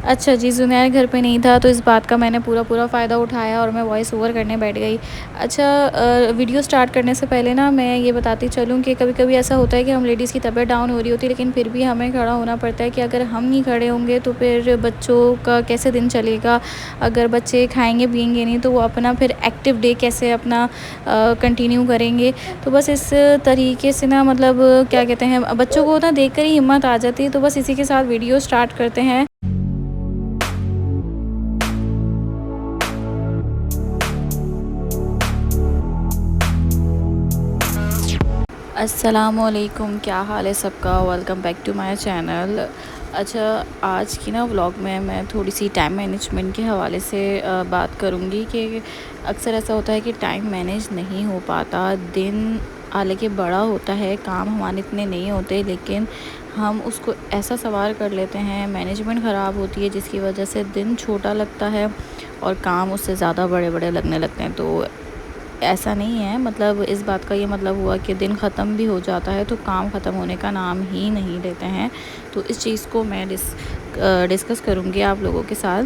अच्छा जी, ज़ुनैर घर पे नहीं था तो इस बात का मैंने पूरा फ़ायदा उठाया और मैं वॉइस ओवर करने बैठ गई। अच्छा, वीडियो स्टार्ट करने से पहले ना मैं ये बताती चलूँ कि कभी-कभी ऐसा होता है कि हम लेडीज़ की तबीयत डाउन हो रही होती है, लेकिन फिर भी हमें खड़ा होना पड़ता है कि अगर हम नहीं खड़े होंगे तो फिर बच्चों का कैसे दिन चलेगा। अगर बच्चे खाएँगे-पिएँगे नहीं तो वो अपना फिर एक्टिव डे कैसे अपना कंटिन्यू करेंगे। तो बस इस तरीके से ना मतलब क्या कहते हैं, बच्चों को ना देखकर ही हिम्मत आ जाती है। तो बस इसी के साथ वीडियो स्टार्ट करते हैं। अस्सलामुअलैकुम, क्या हाल है सबका। Welcome back to my channel. अच्छा, आज की ना व्लॉग में मैं थोड़ी सी टाइम मैनेजमेंट के हवाले से बात करूँगी कि अक्सर ऐसा होता है कि टाइम मैनेज नहीं हो पाता। दिन हालांकि बड़ा होता है, काम हमारे इतने नहीं होते, लेकिन हम उसको ऐसा सवार कर लेते हैं, मैनेजमेंट ख़राब होती है जिसकी वजह से दिन छोटा लगता है और काम उससे ज़्यादा बड़े बड़े लगने लगते हैं। तो ऐसा नहीं है, मतलब इस बात का ये मतलब हुआ कि दिन ख़त्म भी हो जाता है तो काम ख़त्म होने का नाम ही नहीं लेते हैं। तो इस चीज़ को मैं डिस्कस करूँगी आप लोगों के साथ।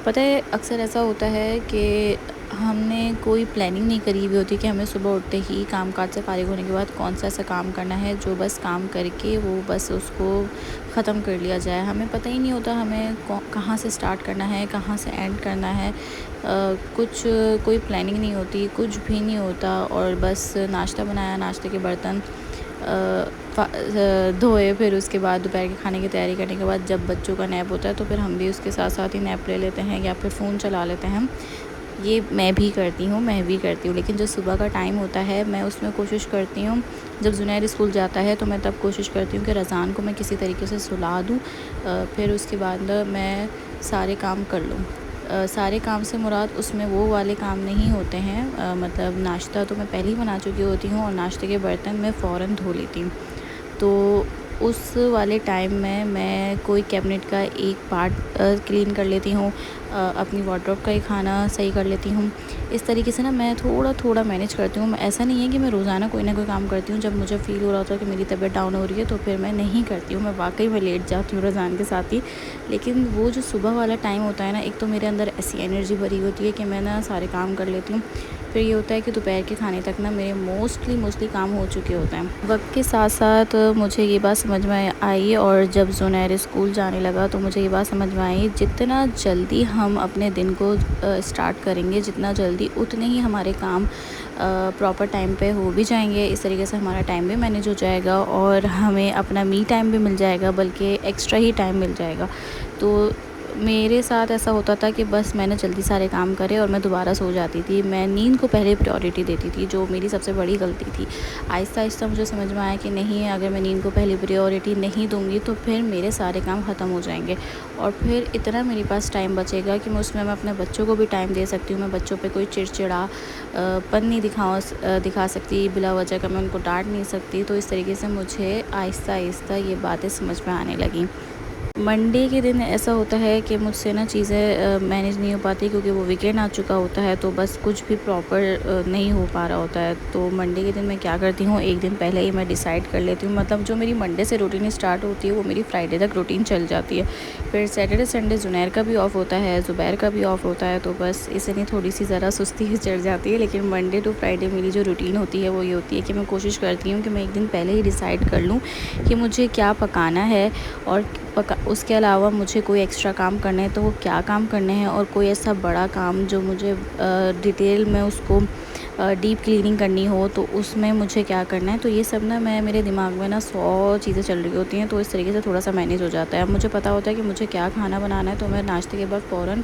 पता है, अक्सर ऐसा होता है कि हमने कोई प्लानिंग नहीं करी हुई होती कि हमें सुबह उठते ही काम काज से फारिग होने के बाद कौन सा ऐसा काम करना है जो बस काम करके वो बस उसको ख़त्म कर लिया जाए। हमें पता ही नहीं होता हमें कहाँ से स्टार्ट करना है, कहाँ से एंड करना है। कुछ कोई प्लानिंग नहीं होती, कुछ भी नहीं होता और बस नाश्ता बनाया, नाश्ते के बर्तन धोए, फिर उसके बाद दोपहर के खाने की तैयारी करने के बाद जब बच्चों का नैप होता है तो फिर हम भी उसके साथ साथ ही नैप ले लेते हैं या फिर फ़ोन चला लेते हैं। ये मैं भी करती हूँ, लेकिन जो सुबह का टाइम होता है मैं उसमें कोशिश करती हूँ, जब ज़ुनैर स्कूल जाता है तो मैं तब कोशिश करती हूँ कि रज़ान को मैं किसी तरीके से सुला दूँ। फिर उसके बाद मैं सारे काम कर लूँ। सारे काम से मुराद उसमें वो वाले काम नहीं होते हैं, मतलब नाश्ता तो मैं पहले ही बना चुकी होती हूँ और नाश्ते के बर्तन मैं फ़ौरन धो लेती हूँ। तो उस वाले टाइम में मैं कोई कैबिनेट का एक पार्ट क्लीन कर लेती हूँ, अपनी वार्डरोब का ही खाना सही कर लेती हूँ। इस तरीके से ना मैं थोड़ा मैनेज करती हूँ। ऐसा नहीं है कि मैं रोज़ाना कोई ना कोई काम करती हूँ। जब मुझे फ़ील हो रहा होता है कि मेरी तबीयत डाउन हो रही है तो फिर मैं नहीं करती हूँ, मैं वाक़ई में लेट जाती हूँ रज़ान के साथ ही। लेकिन वो जो सुबह वाला टाइम होता है ना, एक तो मेरे अंदर ऐसी एनर्जी भरी होती है कि मैं ना सारे काम कर लेती हूँ। फिर ये होता है कि दोपहर के खाने तक ना मेरे मोस्टली काम हो चुके होते हैं। वक्त के साथ साथ मुझे ये बात समझ में आई और जब ज़ुनैर स्कूल जाने लगा तो मुझे ये बात समझ में आई, जितना जल्दी हम अपने दिन को स्टार्ट करेंगे, जितना जल्दी उतने ही हमारे काम प्रॉपर टाइम पे हो भी जाएंगे। इस तरीके से हमारा टाइम भी मैनेज हो जाएगा और हमें अपना मी टाइम भी मिल जाएगा, बल्कि एक्स्ट्रा ही टाइम मिल जाएगा। तो मेरे साथ ऐसा होता था कि बस मैंने जल्दी सारे काम करे और मैं दोबारा सो जाती थी। मैं नींद को पहले प्रायोरिटी देती थी, जो मेरी सबसे बड़ी गलती थी। आहिस्ता मुझे समझ में आया कि नहीं, अगर मैं नींद को पहले प्रायोरिटी नहीं दूँगी तो फिर मेरे सारे काम ख़त्म हो जाएंगे और फिर इतना मेरे पास टाइम बचेगा कि मैं उसमें मैं अपने बच्चों को भी टाइम दे सकती हूँ। मैं बच्चों पे कोई चिड़चिड़ा पन नहीं दिखा सकती, बिला वजह का मैं उनको डांट नहीं सकती। तो इस तरीके से मुझे आहिस्ता ये बातें समझ में आने लगीं। मंडे के दिन ऐसा होता है कि मुझसे ना चीज़ें मैनेज नहीं हो पाती, क्योंकि वो वीकेंड आ चुका होता है तो बस कुछ भी प्रॉपर नहीं हो पा रहा होता है। तो मंडे के दिन मैं क्या करती हूँ, एक दिन पहले ही मैं डिसाइड कर लेती हूँ, मतलब जो मेरी मंडे से रूटीन स्टार्ट होती है वो मेरी फ्राइडे तक रूटीन चल जाती है। फिर सैटरडे संडे ज़ुनैर का भी ऑफ़ होता है, ज़ुबैर का भी ऑफ़ होता है, तो बस इसलिए थोड़ी सी ज़रा सुस्ती चढ़ जाती है। लेकिन मंडे टू फ्राइडे मेरी जो रूटीन होती है वो ये होती है कि मैं कोशिश करती हूँ कि मैं एक दिन पहले ही डिसाइड कर लूँ कि मुझे क्या पकाना है और उसके अलावा मुझे कोई एक्स्ट्रा काम करने हैं तो वो क्या काम करने हैं, और कोई ऐसा बड़ा काम जो मुझे डिटेल में उसको डीप क्लीनिंग करनी हो तो उसमें मुझे क्या करना है। तो ये सब ना मेरे दिमाग में ना 100 चीज़ें चल रही होती हैं, तो इस तरीके से थोड़ा सा मैनेज हो जाता है। अब मुझे पता होता है कि मुझे क्या खाना बनाना है तो मैं नाश्ते के बाद फ़ौरन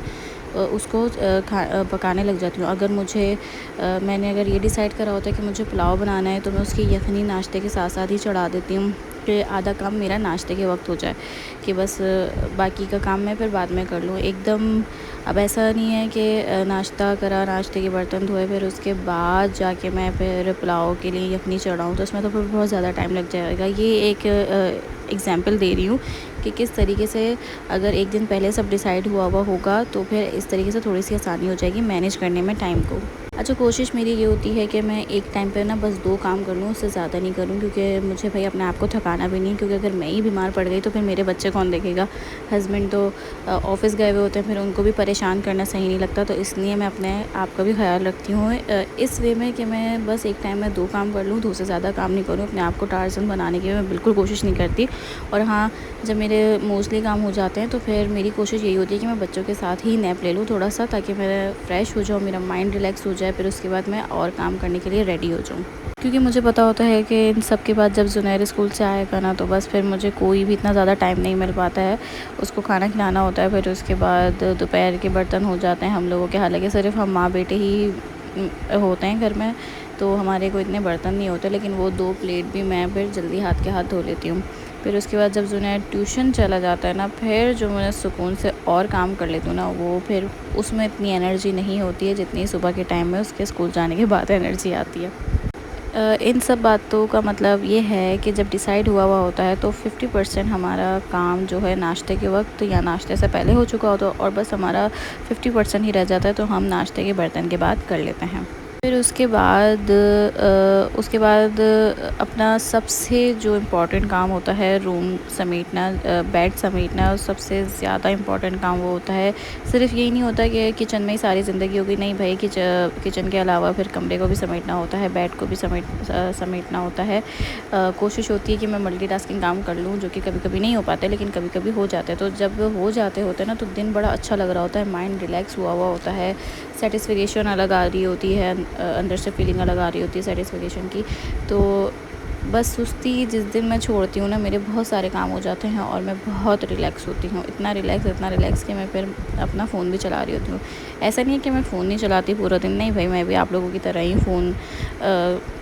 उसको पकाने लग जाती हूँ। मैंने अगर ये डिसाइड करा होता है कि मुझे पुलाव बनाना है तो मैं उसकी यखनी नाश्ते के साथ साथ ही चढ़ा देती हूँ कि आधा काम मेरा नाश्ते के वक्त हो जाए, कि बस बाकी का काम मैं फिर बाद में कर लूँ एकदम। अब ऐसा नहीं है कि नाश्ता करा, नाश्ते के बर्तन धोए, फिर उसके बाद जाके मैं फिर पुलाव के लिए यखनी चढ़ाऊँ, तो उसमें तो फिर बहुत ज़्यादा टाइम लग जाएगा। ये एक एग्ज़ाम्पल दे रही हूँ कि किस तरीके से अगर एक दिन पहले सब डिसाइड हुआ होगा तो फिर इस तरीके से थोड़ी सी आसानी हो जाएगी मैनेज करने में टाइम को। अच्छा, कोशिश मेरी ये होती है कि मैं एक टाइम पे ना बस 2 काम कर लूँ, उससे ज़्यादा नहीं करूँ, क्योंकि मुझे भाई अपने आप को थकाना भी नहीं है, क्योंकि अगर मैं ही बीमार पड़ गई तो फिर मेरे बच्चे कौन देखेगा। हस्बैंड तो ऑफ़िस गए हुए होते हैं, फिर उनको भी परेशान करना सही नहीं लगता, तो इसलिए मैं अपने आप का भी ख़्याल रखती हूँ इस वे में कि मैं बस एक टाइम में 2 काम कर लूँ, 2 से ज़्यादा काम नहीं करूँ। अपने आप को टार्ज़न बनाने की मैं बिल्कुल कोशिश नहीं करती। और हाँ, जब मेरे मोस्टली काम हो जाते हैं तो फिर मेरी कोशिश यही होती है कि मैं बच्चों के साथ ही नैप ले लूँ थोड़ा-सा, ताकि मैं फ्रेश हो जाऊँ, मेरा माइंड रिलैक्स हो जाए, फिर उसके बाद मैं और काम करने के लिए रेडी हो जाऊँ। क्योंकि मुझे पता होता है कि इन सब के बाद जब ज़ुनैर स्कूल से आएगा ना, तो बस फिर मुझे कोई भी इतना ज़्यादा टाइम नहीं मिल पाता है। उसको खाना खिलाना होता है, फिर उसके बाद दोपहर के बर्तन हो जाते हैं हम लोगों के। हालाँकि सिर्फ़ हम माँ बेटे ही होते हैं घर में, तो हमारे को इतने बर्तन नहीं होते, लेकिन वो 2 प्लेट भी मैं फिर जल्दी हाथ के हाथ धो लेती हूँ। फिर उसके बाद जब ज़ुनैर ट्यूशन चला जाता है ना, फिर जो मैं सुकून से और काम कर लेती हूँ ना, वो फिर उसमें इतनी एनर्जी नहीं होती है जितनी सुबह के टाइम में उसके स्कूल जाने के बाद एनर्जी आती है। इन सब बातों का मतलब ये है कि जब डिसाइड हुआ होता है तो 50% हमारा काम जो है नाश्ते के वक्त या नाश्ते से पहले हो चुका होता है, और बस हमारा 50% ही रह जाता है, तो हम नाश्ते के बर्तन के बाद कर लेते हैं। फिर उसके बाद अपना सबसे जो इम्पोर्टेंट काम होता है रूम समेटना, बेड समेटना, और सबसे ज़्यादा इम्पोर्टेंट काम वो होता है। सिर्फ़ यही नहीं होता कि किचन में ही सारी ज़िंदगी होगी, नहीं भाई, किचन के अलावा फिर कमरे को भी समेटना होता है, बेड को भी समेटना होता है। कोशिश होती है कि मैं मल्टीटास्किंग काम कर लूँ, जो कि कभी-कभी नहीं हो पाते, लेकिन कभी-कभी हो जाते हैं। तो जब हो जाते होते हैं ना, तो दिन बड़ा अच्छा लग रहा होता है, माइंड रिलैक्स हुआ होता है, सैटिस्फिकेशन अलग आ रही होती है, अंदर से फीलिंग अलग आ रही होती है सैटिस्फिकेशन की। तो बस सुस्ती जिस दिन मैं छोड़ती हूँ ना, मेरे बहुत सारे काम हो जाते हैं और मैं बहुत रिलैक्स होती हूँ। इतना रिलैक्स कि मैं फिर अपना फ़ोन भी चला रही होती हूँ। ऐसा नहीं है कि मैं फ़ोन नहीं चलाती पूरा दिन, नहीं भाई, मैं भी आप लोगों की तरह ही फ़ोन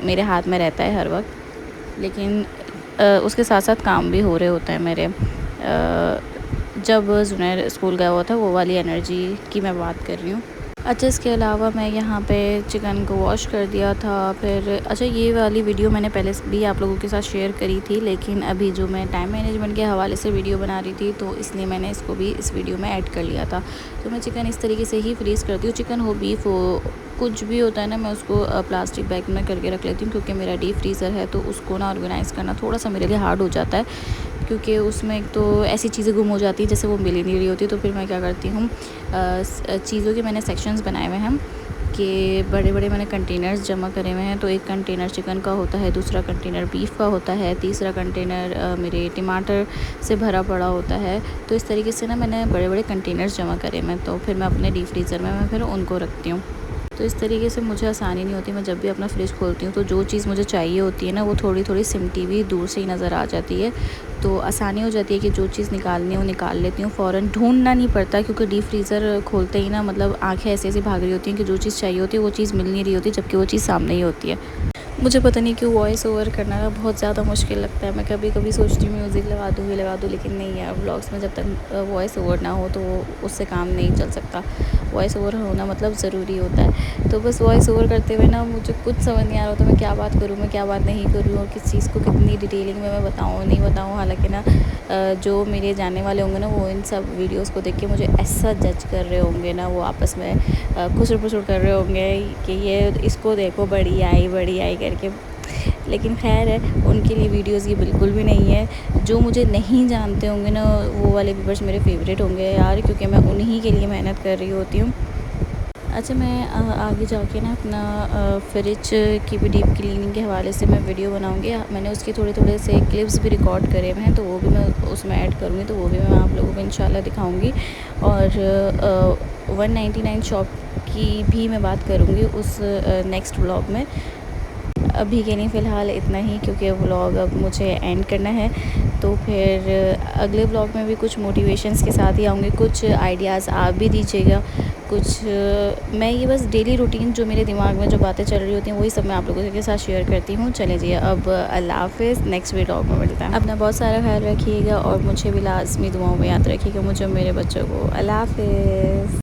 मेरे हाथ में रहता है हर वक्त, लेकिन उसके साथ-साथ काम भी हो रहे होते हैं मेरे। जब ज़ुनैर स्कूल गया हुआ था, वो वाली एनर्जी की मैं बात कर रही हूँ। अच्छा, इसके अलावा मैं यहाँ पे चिकन को वॉश कर दिया था। फिर अच्छा, ये वाली वीडियो मैंने पहले भी आप लोगों के साथ शेयर करी थी, लेकिन अभी जो मैं टाइम मैनेजमेंट के हवाले से वीडियो बना रही थी, तो इसलिए मैंने इसको भी इस वीडियो में ऐड कर लिया था। तो मैं चिकन इस तरीके से ही फ्रीज़ करती हूँ। चिकन हो, बीफ हो, कुछ भी होता है ना, मैं उसको प्लास्टिक बैग में करके रख लेती हूँ, क्योंकि मेरा डीप फ्रीज़र है, तो उसको ना ऑर्गेनाइज़ करना थोड़ा-सा मेरे लिए हार्ड हो जाता है, क्योंकि उसमें एक तो ऐसी चीज़ें गुम हो जाती हैं जैसे वो मिल ही नहीं रही होती। तो फिर मैं क्या करती हूँ, चीज़ों के मैंने सेक्शंस बनाए हुए हैं कि बड़े-बड़े मैंने कंटेनर्स जमा करे हुए हैं। तो एक कंटेनर चिकन का होता है, दूसरा कंटेनर बीफ का होता है, तीसरा कंटेनर मेरे टमाटर से भरा पड़ा होता है। तो इस तरीके से ना मैंने बड़े-बड़े कंटेनर्स जमा करे हुए हैं, तो फिर मैं अपने डीप फ्रीज़र में मैं फिर उनको रखती हूँ। तो इस तरीके से मुझे आसानी नहीं होती। मैं जब भी अपना फ्रिज खोलती हूँ, तो जो चीज़ मुझे चाहिए होती है ना, वो थोड़ी-थोड़ी सिमटी हुई दूर से ही नज़र आ जाती है। तो आसानी हो जाती है कि जो चीज़ निकालनी है वो निकाल लेती हूँ, फ़ौरन ढूँढना नहीं पड़ता, क्योंकि डीप फ्रीज़र खोलते ही ना, मतलब आँखें ऐसी-ऐसी भाग रही होती हैं कि जो चीज़ चाहिए होती है वो चीज़ मिल नहीं रही होती, जबकि वो चीज़ सामने ही होती है। मुझे पता नहीं क्यों वॉइस ओवर करना बहुत ज़्यादा मुश्किल लगता है। मैं कभी-कभी सोचती हूँ म्यूज़िक लगा दूँ, लेकिन नहीं यार, व्लॉग्स में जब तक वॉइस ओवर ना हो तो उससे काम नहीं चल सकता। वॉइस ओवर होना मतलब ज़रूरी होता है। तो बस वॉइस ओवर करते हुए ना मुझे कुछ समझ नहीं आ रहा होता, मैं क्या बात करूँ, मैं क्या बात नहीं करूँ, और किस चीज़ को कितनी डिटेलिंग में मैं बताऊँ, नहीं बताऊँ। हालाँकि ना जो मेरे जानने वाले होंगे ना, वो इन सब वीडियोज़ को देख के मुझे ऐसा जज कर रहे होंगे ना, वो आपस में खुसर-फुसर कर रहे होंगे कि ये इसको देखो, बड़ी आई करके। लेकिन ख़ैर है, उनके लिए वीडियोज़ ये बिल्कुल भी नहीं है। जो मुझे नहीं जानते होंगे ना, वो वाले व्यूअर्स मेरे फ़ेवरेट होंगे यार, क्योंकि मैं उन्हीं के लिए मेहनत कर रही होती हूँ। अच्छा, मैं आगे जाके ना अपना फ्रिज की भी डीप क्लीनिंग के हवाले से मैं वीडियो बनाऊँगी। मैंने उसके थोड़े-थोड़े से क्लिप्स भी रिकॉर्ड करे हुए हैं, तो वो भी मैं उसमें ऐड करूँगी, तो वो भी मैं आप लोगों को इंशाल्लाह दिखाऊँगी। और 199 शॉप की भी मैं बात करूँगी उस नेक्स्ट व्लॉग में। अभी के लिए फ़िलहाल इतना ही, क्योंकि व्लॉग अब मुझे एंड करना है। तो फिर अगले व्लॉग में भी कुछ मोटिवेशंस के साथ ही आऊँगी, कुछ आइडियाज़ आप भी दीजिएगा, कुछ मैं ये बस डेली रूटीन जो मेरे दिमाग में जो बातें चल रही होती हैं, वही सब मैं आप लोगों के साथ शेयर करती हूँ। चलें जी, अब अल्लाह हाफ़िज़, नेक्स्ट व्लॉग में मिलते हैं। अपना बहुत सारा ख्याल रखिएगा, और मुझे भी लाज़मी दुआओं में याद रखिएगा, मुझे और मेरे बच्चों को। अल्लाह हाफ़िज़।